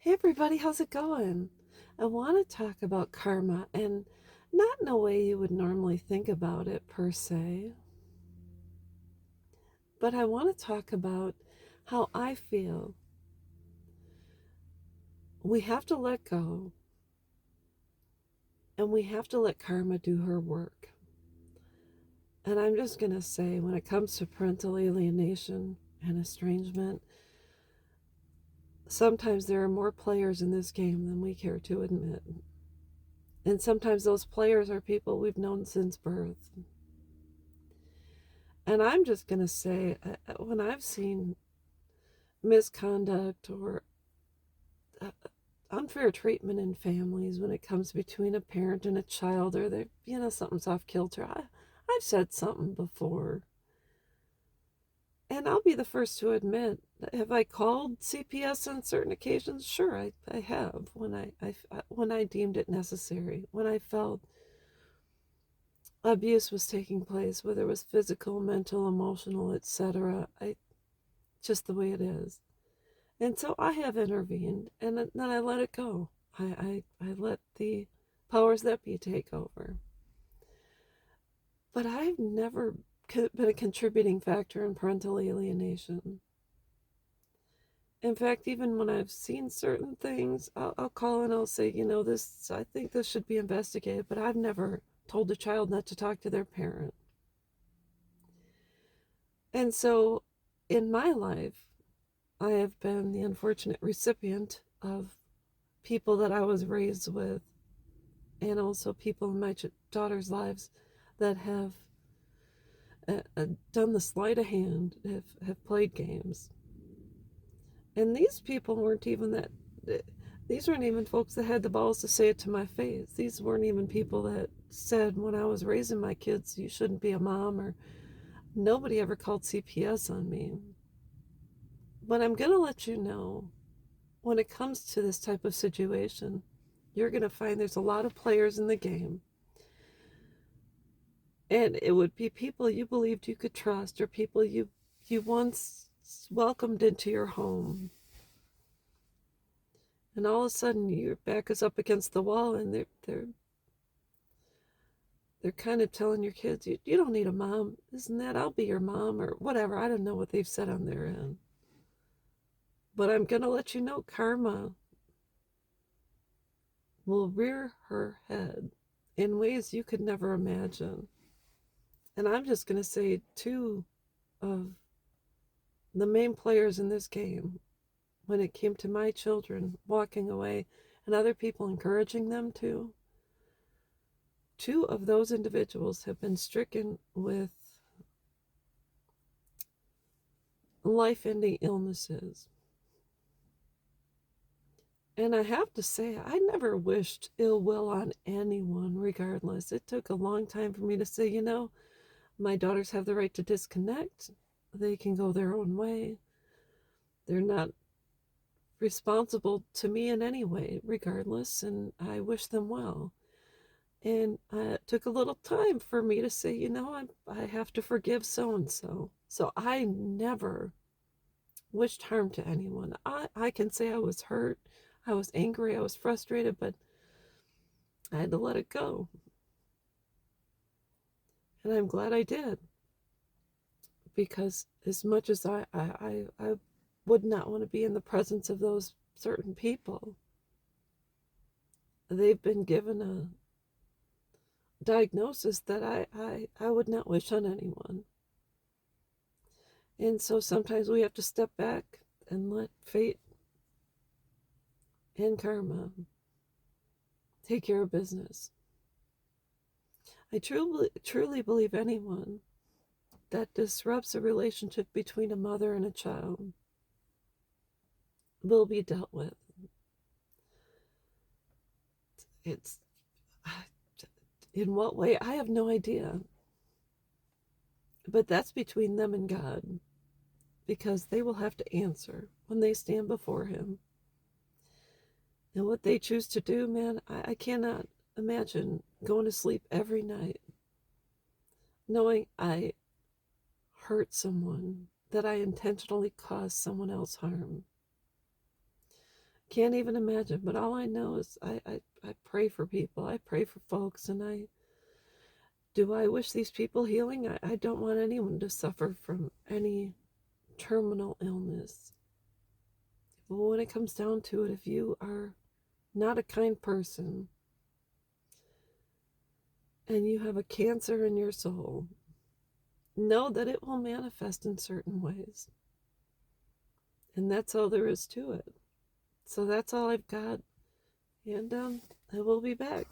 Hey everybody, how's it going? I want to talk about karma and not in a way you would normally think about it per se, but I want to talk about how I feel we have to let go and we have to let karma do her work. And I'm just going to say, when it comes to parental alienation and estrangement, sometimes there are more players in this game than we care to admit. And sometimes those players are people we've known since birth. And I'm just going to say, when I've seen misconduct or uh, unfair treatment in families when it comes between a parent and a child, or something's off kilter, I've said something before. And I'll be the first to admit, have I called CPS on certain occasions? Sure, I have, when I deemed it necessary, when I felt abuse was taking place, whether it was physical, mental, emotional, etc. I just the way it is. And so I have intervened, and then I let it go. I let the powers that be take over. But I've never been a contributing factor in parental alienation. In fact, even when I've seen certain things, I'll call and I'll say, I think this should be investigated, but I've never told a child not to talk to their parent. And so in my life, I have been the unfortunate recipient of people that I was raised with, and also people in my daughter's lives that have done the sleight of hand, have played games. And these people weren't even that, these weren't even folks that had the balls to say it to my face. These weren't even people that said when I was raising my kids, you shouldn't be a mom, or nobody ever called CPS on me. But I'm going to let you know, when it comes to this type of situation, you're going to find there's a lot of players in the game. And it would be people you believed you could trust, or people you once welcomed into your home. And all of a sudden your back is up against the wall, and they're kind of telling your kids, you don't need a mom. Isn't that I'll be your mom, or whatever. I don't know what they've said on their end. But I'm going to let you know, karma will rear her head in ways you could never imagine. And I'm just going to say, two of the main players in this game, when it came to my children walking away and other people encouraging them to, two of those individuals have been stricken with life-ending illnesses. And I have to say, I never wished ill will on anyone, regardless. It took a long time for me to say, my daughters have the right to disconnect. They can go their own way. They're not responsible to me in any way, regardless, and I wish them well. And it took a little time for me to say, I have to forgive so and so. So I never wished harm to anyone. I can say I was hurt, I was angry, I was frustrated, but I had to let it go. And I'm glad I did. Because as much as I would not want to be in the presence of those certain people, they've been given a diagnosis that I would not wish on anyone. And so sometimes we have to step back and let fate and karma take care of business. I truly believe anyone that disrupts a relationship between a mother and a child will be dealt with. It's in what way? I have no idea. But that's between them and God, because they will have to answer when they stand before Him. And what they choose to do, man, I cannot imagine going to sleep every night knowing I hurt someone, that I intentionally caused someone else harm. can't even imagine. But all I know is I pray for people. I pray for folks. And I wish these people healing? I don't want anyone to suffer from any terminal illness. But when it comes down to it, if you are not a kind person and you have a cancer in your soul, know that it will manifest in certain ways. And that's all there is to it. So that's all I've got. And I will be back.